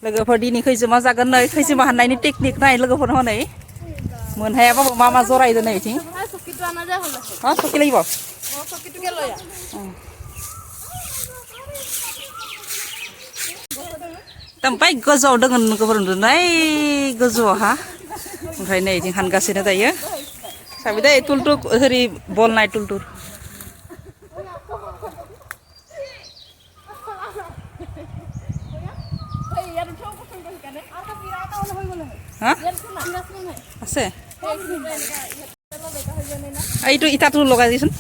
लोगोफोर दिनै खैजोमा जागोन नै खैजोमा हाननायनि टेकनिक नाय लोगोफोर हनै मोनहायाबाबो मा मा जरायदो नै बिथिं हा सकि লাগিব ओमफ्राय गोजौआव दोङो लोगोफोर उन्दुनाय गोजौआवहा ओमफ्राय नै बिथिं हानगासिनो दायो साबि दै तुलतुल ओरै बल नाय तुलतुल হা আছে এইটো ইটাটো লগাই দিছোন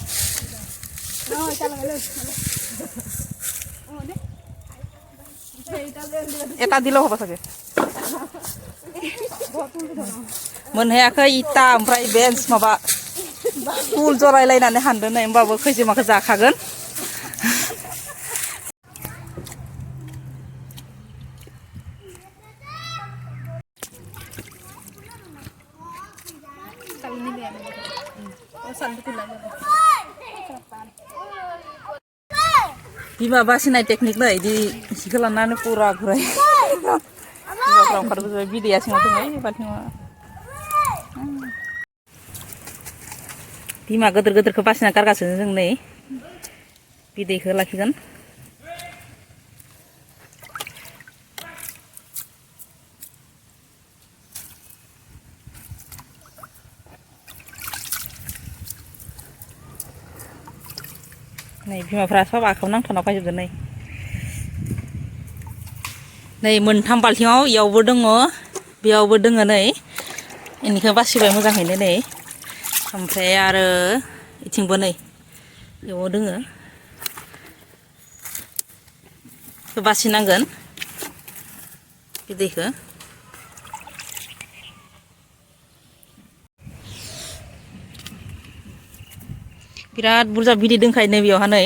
এটা দিলেও হ'ব চাগে मोनहायाखै इटा ओमफ्राय बेन्स माबा तुल जरायलायनानै हानदों नै होमबाबो खैजोमाखौ जाखागोन बिमा बासिनाय टेकनिक नै इदि सिखौ लानानै पुरा घुराय बिमाफ्रा ओंखारबोजोबबाय बिदैया सिङाव दङ ओइ बाल्थिङाव बिमा गोदोर गोदोरखौ बासिना गारगासिनो जों नै बिदैखौ लाखिगोन नै बिमाफ्रा सब आखायाव नांथाना फैजोबदों नै मोनथाम बाल्थिङाव इयावबो दङ बेयावबो दङ नै इनिखौ बासिबाय मोजाङैनो नै ओमफ्राय आरो इथिंबो नै बेयाव दोङो बासिनांगोन बिदैखौ बिराद बुरजा बिदै दंखायो नै बेयावहा नै